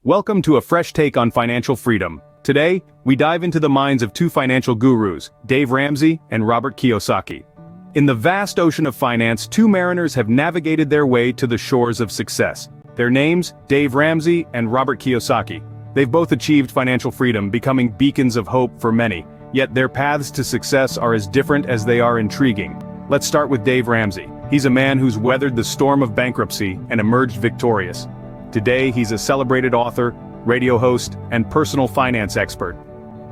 Welcome to a fresh take on financial freedom. Today, we dive into the minds of two financial gurus, Dave Ramsey and Robert Kiyosaki. In the vast ocean of finance, two mariners have navigated their way to the shores of success. Their names, Dave Ramsey and Robert Kiyosaki. They've both achieved financial freedom, becoming beacons of hope for many, yet their paths to success are as different as they are intriguing. Let's start with Dave Ramsey. He's a man who's weathered the storm of bankruptcy and emerged victorious. Today, he's a celebrated author, radio host, and personal finance expert.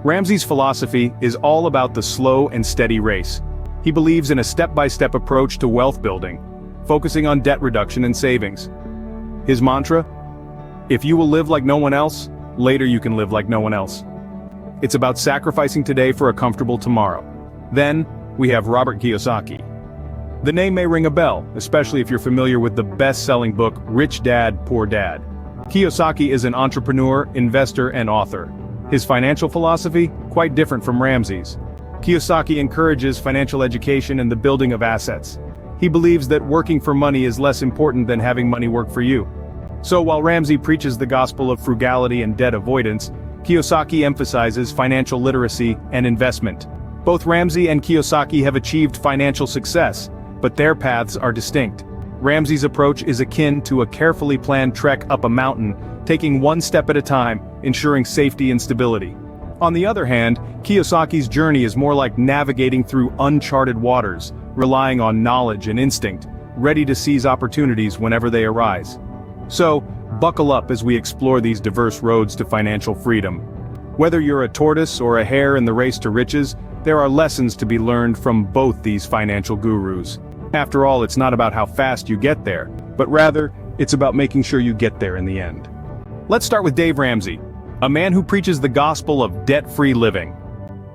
Ramsey's philosophy is all about the slow and steady race. He believes in a step-by-step approach to wealth building, focusing on debt reduction and savings. His mantra? If you will live like no one else, later you can live like no one else. It's about sacrificing today for a comfortable tomorrow. Then, we have Robert Kiyosaki. The name may ring a bell, especially if you're familiar with the best-selling book, Rich Dad, Poor Dad. Kiyosaki is an entrepreneur, investor, and author. His financial philosophy? Quite different from Ramsey's. Kiyosaki encourages financial education and the building of assets. He believes that working for money is less important than having money work for you. So while Ramsey preaches the gospel of frugality and debt avoidance, Kiyosaki emphasizes financial literacy and investment. Both Ramsey and Kiyosaki have achieved financial success, but their paths are distinct. Ramsey's approach is akin to a carefully planned trek up a mountain, taking one step at a time, ensuring safety and stability. On the other hand, Kiyosaki's journey is more like navigating through uncharted waters, relying on knowledge and instinct, ready to seize opportunities whenever they arise. So, buckle up as we explore these diverse roads to financial freedom. Whether you're a tortoise or a hare in the race to riches, there are lessons to be learned from both these financial gurus. After all, it's not about how fast you get there, but rather, it's about making sure you get there in the end. Let's start with Dave Ramsey, a man who preaches the gospel of debt-free living.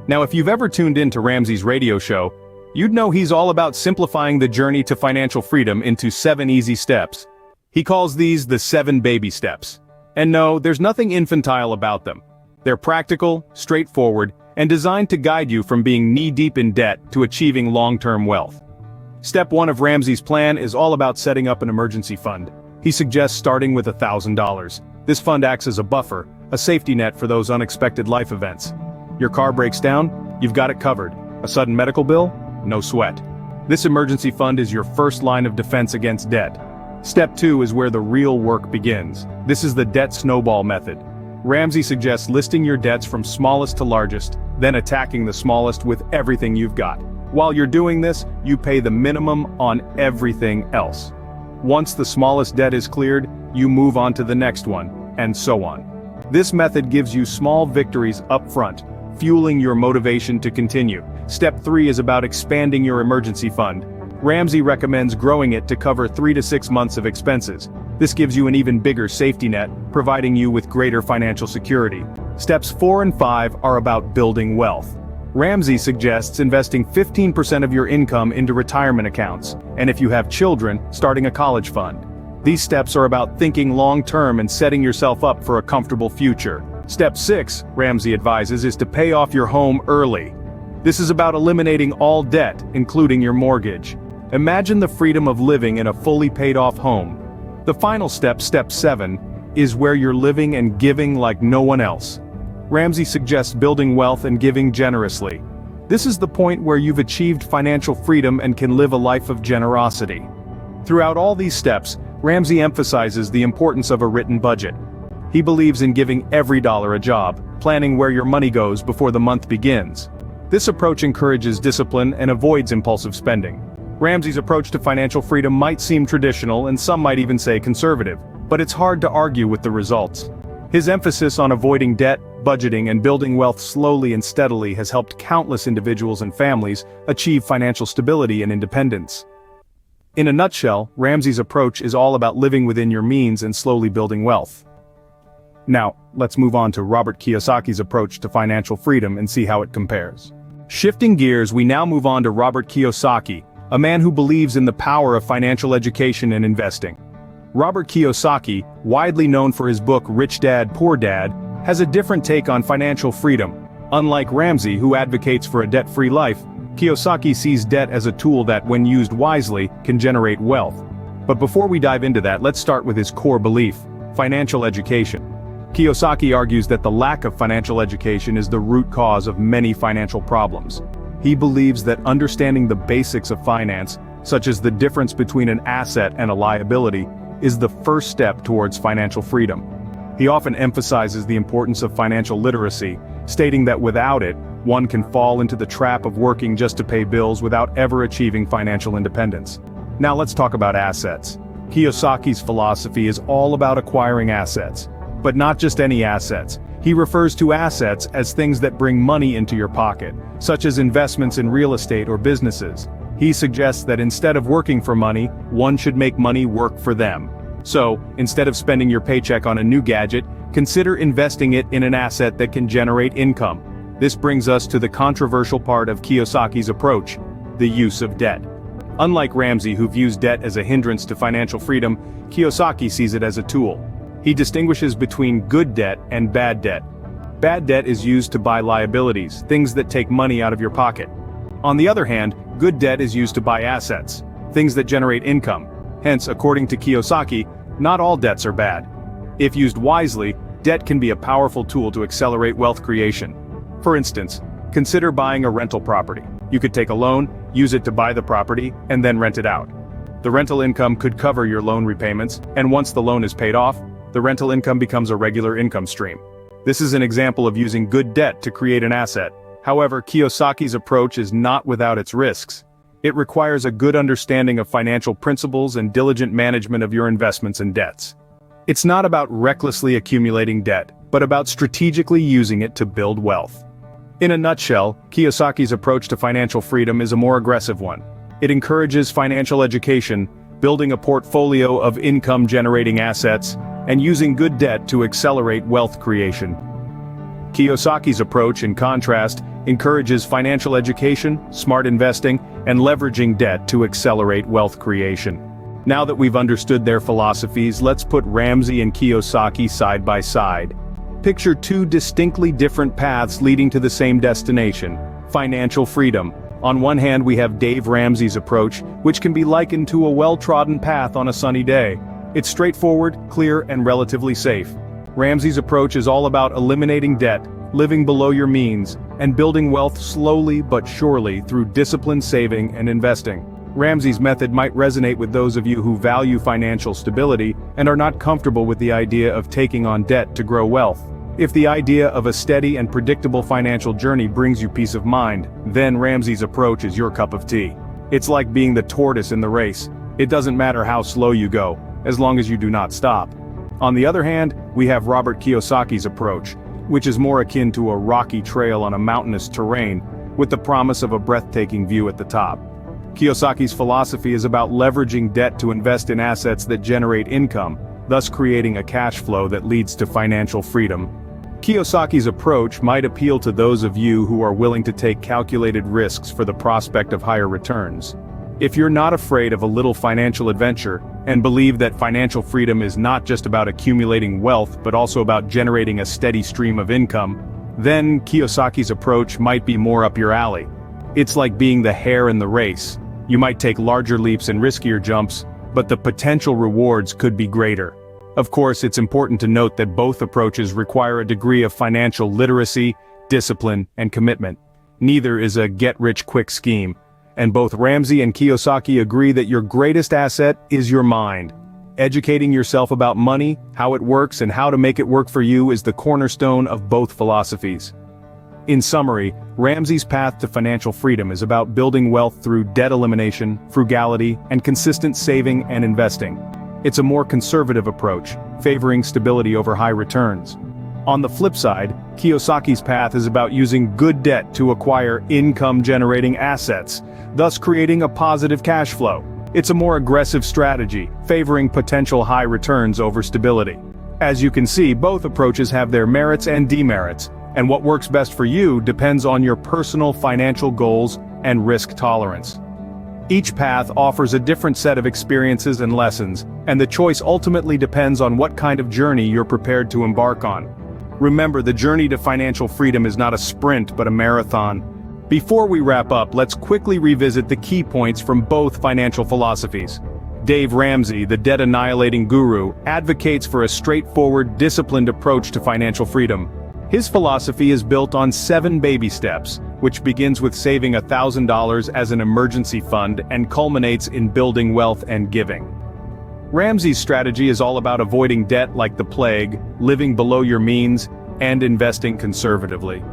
Now, if you've ever tuned in to Ramsey's radio show, you'd know he's all about simplifying the journey to financial freedom into 7 easy steps. He calls these the 7 baby steps. And no, there's nothing infantile about them. They're practical, straightforward, and designed to guide you from being knee-deep in debt to achieving long-term wealth. Step 1 of Ramsey's plan is all about setting up an emergency fund. He suggests starting with $1,000. This fund acts as a buffer, a safety net for those unexpected life events. Your car breaks down? You've got it covered. A sudden medical bill? No sweat. This emergency fund is your first line of defense against debt. Step 2 is where the real work begins. This is the debt snowball method. Ramsey suggests listing your debts from smallest to largest, then attacking the smallest with everything you've got. While you're doing this, you pay the minimum on everything else. Once the smallest debt is cleared, you move on to the next one, and so on. This method gives you small victories up front, fueling your motivation to continue. Step 3 is about expanding your emergency fund. Ramsey recommends growing it to cover 3 to 6 months of expenses. This gives you an even bigger safety net, providing you with greater financial security. Steps 4 and 5 are about building wealth. Ramsey suggests investing 15% of your income into retirement accounts, and if you have children, starting a college fund. These steps are about thinking long-term and setting yourself up for a comfortable future. Step 6, Ramsey advises, is to pay off your home early. This is about eliminating all debt, including your mortgage. Imagine the freedom of living in a fully paid-off home. The final step, Step 7, is where you're living and giving like no one else. Ramsey suggests building wealth and giving generously. This is the point where you've achieved financial freedom and can live a life of generosity. Throughout all these steps, Ramsey emphasizes the importance of a written budget. He believes in giving every dollar a job, planning where your money goes before the month begins. This approach encourages discipline and avoids impulsive spending. Ramsey's approach to financial freedom might seem traditional and some might even say conservative, but it's hard to argue with the results. His emphasis on avoiding debt, budgeting, and building wealth slowly and steadily has helped countless individuals and families achieve financial stability and independence. In a nutshell, Ramsey's approach is all about living within your means and slowly building wealth. Now, let's move on to Robert Kiyosaki's approach to financial freedom and see how it compares. Shifting gears, we now move on to Robert Kiyosaki, a man who believes in the power of financial education and investing. Robert Kiyosaki, widely known for his book Rich Dad, Poor Dad, has a different take on financial freedom. Unlike Ramsey, who advocates for a debt-free life, Kiyosaki sees debt as a tool that, when used wisely, can generate wealth. But before we dive into that, let's start with his core belief: financial education. Kiyosaki argues that the lack of financial education is the root cause of many financial problems. He believes that understanding the basics of finance, such as the difference between an asset and a liability, is the first step towards financial freedom. He often emphasizes the importance of financial literacy, stating that without it, one can fall into the trap of working just to pay bills without ever achieving financial independence. Now let's talk about assets. Kiyosaki's philosophy is all about acquiring assets. But not just any assets. He refers to assets as things that bring money into your pocket, such as investments in real estate or businesses. He suggests that instead of working for money, one should make money work for them. So, instead of spending your paycheck on a new gadget, consider investing it in an asset that can generate income. This brings us to the controversial part of Kiyosaki's approach: the use of debt. Unlike Ramsey, who views debt as a hindrance to financial freedom, Kiyosaki sees it as a tool. He distinguishes between good debt and bad debt. Bad debt is used to buy liabilities, things that take money out of your pocket. On the other hand, good debt is used to buy assets, things that generate income. Hence, according to Kiyosaki, not all debts are bad. If used wisely, debt can be a powerful tool to accelerate wealth creation. For instance, consider buying a rental property. You could take a loan, use it to buy the property, and then rent it out. The rental income could cover your loan repayments, and once the loan is paid off, the rental income becomes a regular income stream. This is an example of using good debt to create an asset. However, Kiyosaki's approach is not without its risks. It requires a good understanding of financial principles and diligent management of your investments and debts. It's not about recklessly accumulating debt, but about strategically using it to build wealth. In a nutshell, Kiyosaki's approach to financial freedom is a more aggressive one. It encourages financial education, building a portfolio of income-generating assets, and using good debt to accelerate wealth creation. Kiyosaki's approach, in contrast, encourages financial education, smart investing, and leveraging debt to accelerate wealth creation. Now that we've understood their philosophies, let's put Ramsey and Kiyosaki side by side. Picture two distinctly different paths leading to the same destination: financial freedom. On one hand, we have Dave Ramsey's approach, which can be likened to a well-trodden path on a sunny day. It's straightforward, clear, and relatively safe. Ramsey's approach is all about eliminating debt, living below your means, and building wealth slowly but surely through disciplined saving and investing. Ramsey's method might resonate with those of you who value financial stability and are not comfortable with the idea of taking on debt to grow wealth. If the idea of a steady and predictable financial journey brings you peace of mind, then Ramsey's approach is your cup of tea. It's like being the tortoise in the race. It doesn't matter how slow you go, as long as you do not stop. On the other hand, we have Robert Kiyosaki's approach, which is more akin to a rocky trail on a mountainous terrain, with the promise of a breathtaking view at the top. Kiyosaki's philosophy is about leveraging debt to invest in assets that generate income, thus creating a cash flow that leads to financial freedom. Kiyosaki's approach might appeal to those of you who are willing to take calculated risks for the prospect of higher returns. If you're not afraid of a little financial adventure, and believe that financial freedom is not just about accumulating wealth but also about generating a steady stream of income, then Kiyosaki's approach might be more up your alley. It's like being the hare in the race. You might take larger leaps and riskier jumps, but the potential rewards could be greater. Of course, it's important to note that both approaches require a degree of financial literacy, discipline, and commitment. Neither is a get-rich-quick scheme. And both Ramsey and Kiyosaki agree that your greatest asset is your mind. Educating yourself about money, how it works, and how to make it work for you is the cornerstone of both philosophies. In summary, Ramsey's path to financial freedom is about building wealth through debt elimination, frugality, and consistent saving and investing. It's a more conservative approach, favoring stability over high returns. On the flip side, Kiyosaki's path is about using good debt to acquire income-generating assets, thus creating a positive cash flow. It's a more aggressive strategy, favoring potential high returns over stability. As you can see, both approaches have their merits and demerits, and what works best for you depends on your personal financial goals and risk tolerance. Each path offers a different set of experiences and lessons, and the choice ultimately depends on what kind of journey you're prepared to embark on. Remember, the journey to financial freedom is not a sprint but a marathon. Before we wrap up, let's quickly revisit the key points from both financial philosophies. Dave Ramsey, the debt-annihilating guru, advocates for a straightforward, disciplined approach to financial freedom. His philosophy is built on 7 baby steps, which begins with saving $1,000 as an emergency fund and culminates in building wealth and giving. Ramsey's strategy is all about avoiding debt like the plague, living below your means, and investing conservatively.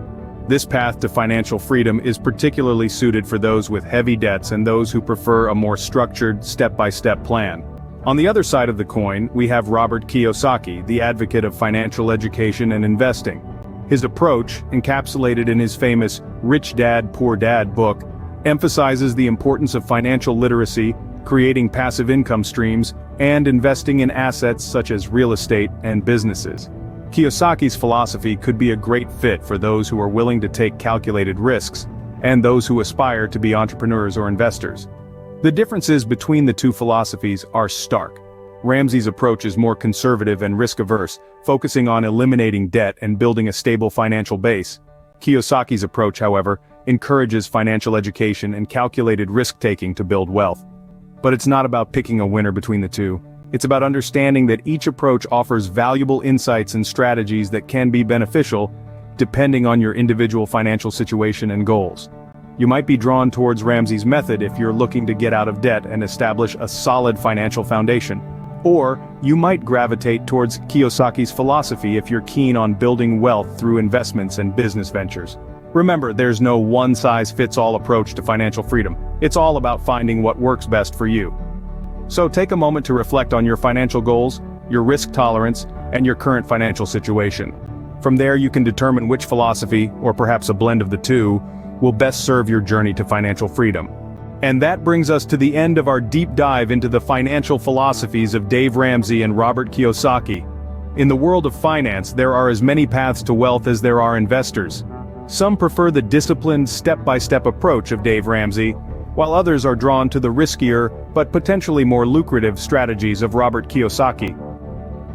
This path to financial freedom is particularly suited for those with heavy debts and those who prefer a more structured, step-by-step plan. On the other side of the coin, we have Robert Kiyosaki, the advocate of financial education and investing. His approach, encapsulated in his famous Rich Dad, Poor Dad book, emphasizes the importance of financial literacy, creating passive income streams, and investing in assets such as real estate and businesses. Kiyosaki's philosophy could be a great fit for those who are willing to take calculated risks, and those who aspire to be entrepreneurs or investors. The differences between the two philosophies are stark. Ramsey's approach is more conservative and risk-averse, focusing on eliminating debt and building a stable financial base. Kiyosaki's approach, however, encourages financial education and calculated risk-taking to build wealth. But it's not about picking a winner between the two. It's about understanding that each approach offers valuable insights and strategies that can be beneficial, depending on your individual financial situation and goals. You might be drawn towards Ramsey's method if you're looking to get out of debt and establish a solid financial foundation. Or, you might gravitate towards Kiyosaki's philosophy if you're keen on building wealth through investments and business ventures. Remember, there's no one-size-fits-all approach to financial freedom. It's all about finding what works best for you. So take a moment to reflect on your financial goals, your risk tolerance, and your current financial situation. From there you can determine which philosophy, or perhaps a blend of the two, will best serve your journey to financial freedom. And that brings us to the end of our deep dive into the financial philosophies of Dave Ramsey and Robert Kiyosaki. In the world of finance, there are as many paths to wealth as there are investors. Some prefer the disciplined, step-by-step approach of Dave Ramsey, while others are drawn to the riskier, but potentially more lucrative strategies of Robert Kiyosaki.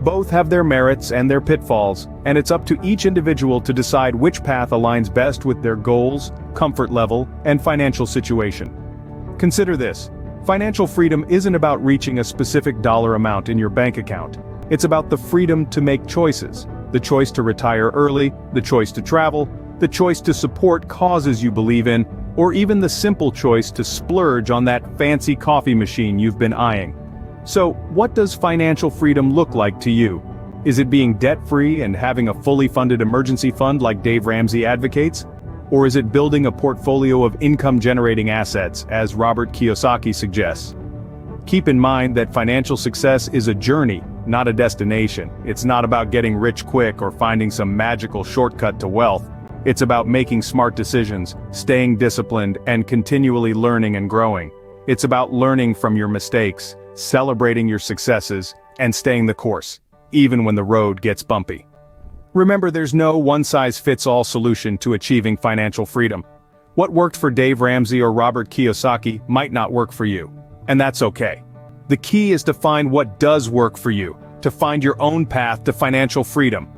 Both have their merits and their pitfalls, and it's up to each individual to decide which path aligns best with their goals, comfort level, and financial situation. Consider this: financial freedom isn't about reaching a specific dollar amount in your bank account. It's about the freedom to make choices. The choice to retire early, the choice to travel, the choice to support causes you believe in, or even the simple choice to splurge on that fancy coffee machine you've been eyeing. So, what does financial freedom look like to you? Is it being debt-free and having a fully funded emergency fund like Dave Ramsey advocates? Or is it building a portfolio of income-generating assets, as Robert Kiyosaki suggests? Keep in mind that financial success is a journey, not a destination. It's not about getting rich quick or finding some magical shortcut to wealth. It's about making smart decisions, staying disciplined, and continually learning and growing. It's about learning from your mistakes, celebrating your successes, and staying the course, even when the road gets bumpy. Remember, there's no one-size-fits-all solution to achieving financial freedom. What worked for Dave Ramsey or Robert Kiyosaki might not work for you, and that's okay. The key is to find what does work for you, to find your own path to financial freedom.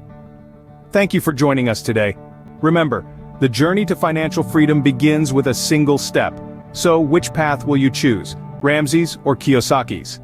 Thank you for joining us today. Remember, the journey to financial freedom begins with a single step. So, which path will you choose? Ramsey's or Kiyosaki's?